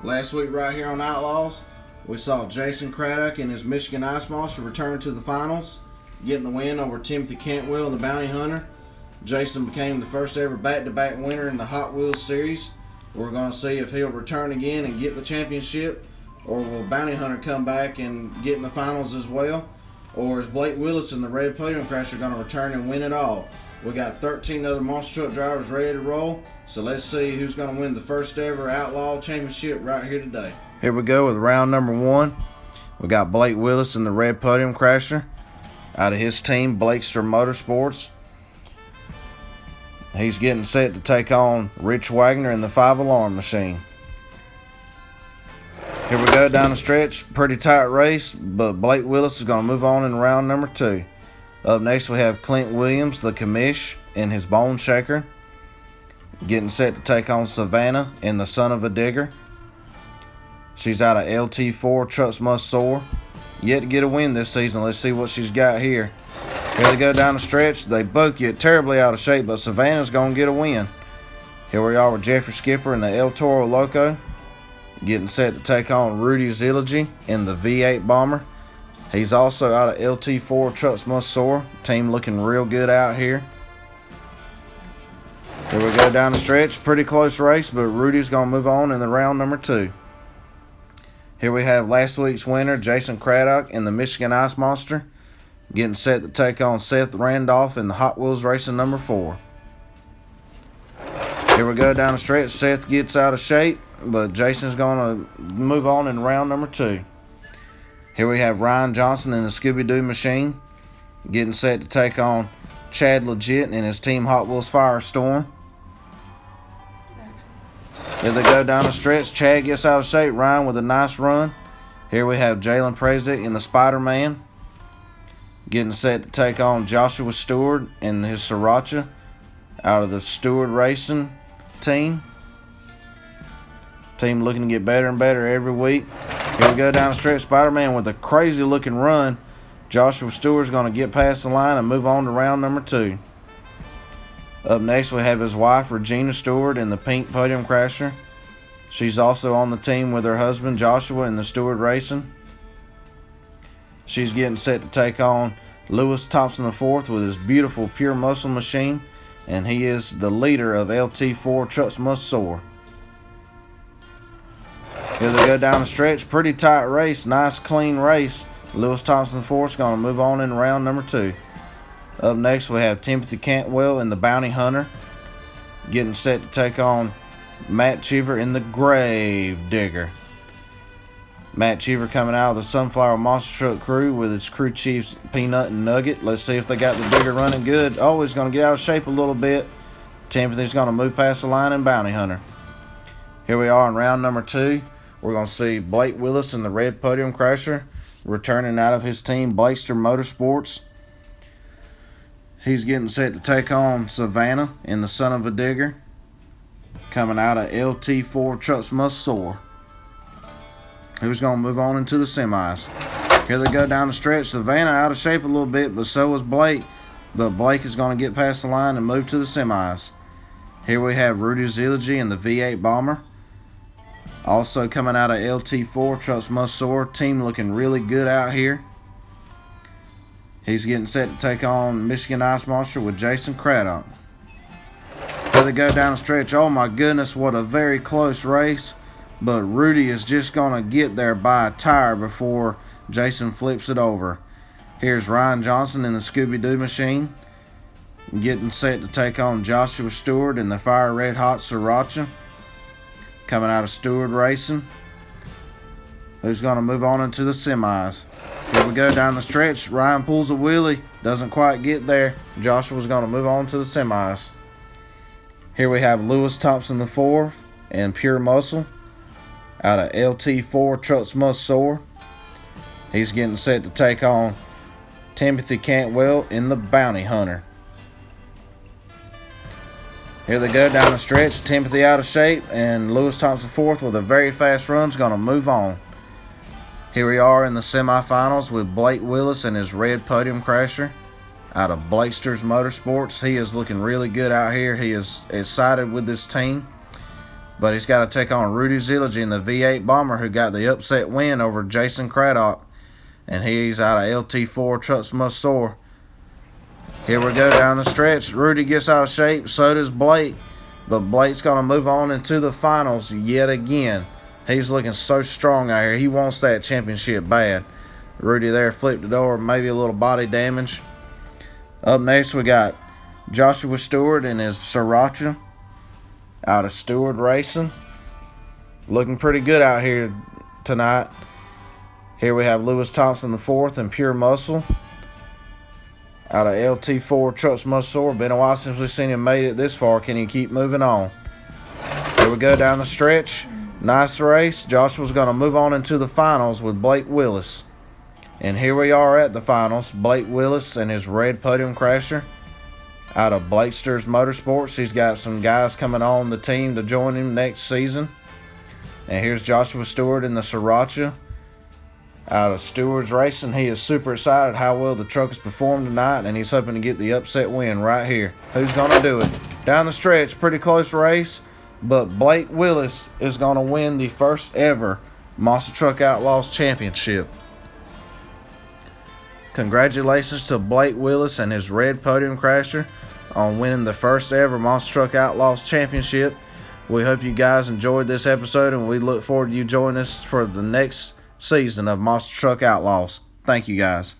Last week right here on Outlaws, we saw Jason Craddock and his Michigan Ice Monster return to the finals, getting the win over Timothy Cantwell, the Bounty Hunter. Jason became the first ever back-to-back winner in the Hot Wheels series. We're going to see if he'll return again and get the championship, or will Bounty Hunter come back and get in the finals as well, or is Blake Willis and the Red Podium Crasher going to return and win it all? We got 13 other monster truck drivers ready to roll, so let's see who's going to win the first ever Outlaw Championship right here today. Here we go with round number 1. We got Blake Willis and the Red Podium Crasher out of his team, Blakester Motorsports. He's getting set to take on Rich Wagner in the 5-alarm machine. Here we go down the stretch. Pretty tight race, but Blake Willis is going to move on in round number 2. Up next we have Clint Williams, the commish, in his Bone Shaker, getting set to take on Savannah in the Son of a Digger. She's out of LT4 Trucks Must Soar. Yet to get a win this season. Let's see what she's got here. Here they go down the stretch. They both get terribly out of shape, but Savannah's going to get a win. Here we are with Jeffrey Skipper in the El Toro Loco, getting set to take on Rudy Zilligy in the V8 Bomber. He's also out of LT4 Trucks Must Soar. Team looking real good out here. Here we go down the stretch. Pretty close race, but Rudy's going to move on in the round number 2. Here we have last week's winner, Jason Craddock in the Michigan Ice Monster, getting set to take on Seth Randolph in the Hot Wheels Racing number 4. Here we go down the stretch. Seth gets out of shape, but Jason's going to move on in round number 2. Here we have Ryan Johnson in the Scooby-Doo machine, getting set to take on Chad Legit in his Team Hot Wheels Firestorm. Here they go down the stretch. Chad gets out of shape. Ryan with a nice run. Here we have Jalen Presley in the Spider-Man, getting set to take on Joshua Stewart in his Sriracha out of the Stewart Racing team. Team looking to get better and better every week. Here we go down the stretch. Spider-Man with a crazy looking run. Joshua Stewart's going to get past the line and move on to round number 2. Up next we have his wife Regina Stewart in the Pink Podium Crasher. She's also on the team with her husband Joshua in the Stewart Racing. She's getting set to take on Lewis Thompson IV with his beautiful Pure Muscle machine, and he is the leader of LT4 Trucks Must Soar. Here they go down the stretch. Pretty tight race. Nice clean race. Lewis Thompson IV is going to move on in round number 2. Up next we have Timothy Cantwell in the Bounty Hunter, getting set to take on Matt Cheever in the Grave Digger. Matt Cheever coming out of the Sunflower Monster Truck crew with his crew chiefs Peanut and Nugget. Let's see if they got the digger running good. Oh, he's going to get out of shape a little bit. Timothy's going to move past the line in Bounty Hunter. Here we are in round number 2. We're going to see Blake Willis in the Red Podium Crasher returning out of his team, Blakester Motorsports. He's getting set to take on Savannah in the Son of a Digger, coming out of LT4 Trucks Must Soar. Who's going to move on into the semis. Here they go down the stretch. Savannah out of shape a little bit, but so is Blake. But Blake is going to get past the line and move to the semis. Here we have Rudy Zilligy in the V8 Bomber. Also coming out of LT4 Trucks Must Soar. Team looking really good out here. He's getting set to take on Michigan Ice Monster with Jason Craddock. Here they go down the stretch. Oh my goodness, what a very close race. But Rudy is just going to get there by a tire before Jason flips it over. Here's Ryan Johnson in the Scooby-Doo machine, getting set to take on Joshua Stewart in the Fire Red Hot Sriracha, coming out of Stewart Racing, who's going to move on into the semis. Here we go down the stretch. Ryan pulls a wheelie. Doesn't quite get there. Joshua's going to move on to the semis. Here we have Lewis Thompson IV and Pure Muscle out of LT4 Trucks Must Soar. He's getting set to take on Timothy Cantwell in the Bounty Hunter. Here they go down the stretch. Timothy out of shape, and Lewis Thompson IV with a very fast run is going to move on. Here we are in the semifinals with Blake Willis and his Red Podium Crasher out of Blakesters Motorsports. He is looking really good out here. He is excited with this team. but he's got to take on Rudy Zilligy in the V8 Bomber, who got the upset win over Jason Craddock, and he's out of LT4 Trucks Must Soar. Here we go down the stretch. Rudy gets out of shape, so does Blake, but Blake's going to move on into the finals yet again. He's looking so strong out here. He wants that championship bad. Rudy there flipped it over, maybe a little body damage. Up next, we got Joshua Stewart and his Sriracha out of Stewart Racing. Looking pretty good out here tonight. Here we have Lewis Thompson IV and Pure Muscle out of LT4 Trucks Must Soar. Been a while since we've seen him made it this far. Can he keep moving on? Here we go down the stretch. Nice race. Joshua's going to move on into the finals with Blake Willis. And here we are at the finals. Blake Willis and his red podium crasher out of Blakesters Motorsports. He's got some guys coming on the team to join him next season. And here's Joshua Stewart in the Sriracha out of Stewart's Racing. He is super excited how well the truck has performed tonight, and he's hoping to get the upset win right here. Who's going to do it? Down the stretch, pretty close race, but Blake Willis is going to win the first ever Monster Truck Outlaws Championship. Congratulations to Blake Willis and his red podium crasher on winning the first ever Monster Truck Outlaws Championship. We hope you guys enjoyed this episode, and we look forward to you joining us for the next season of Monster Truck Outlaws. Thank you guys.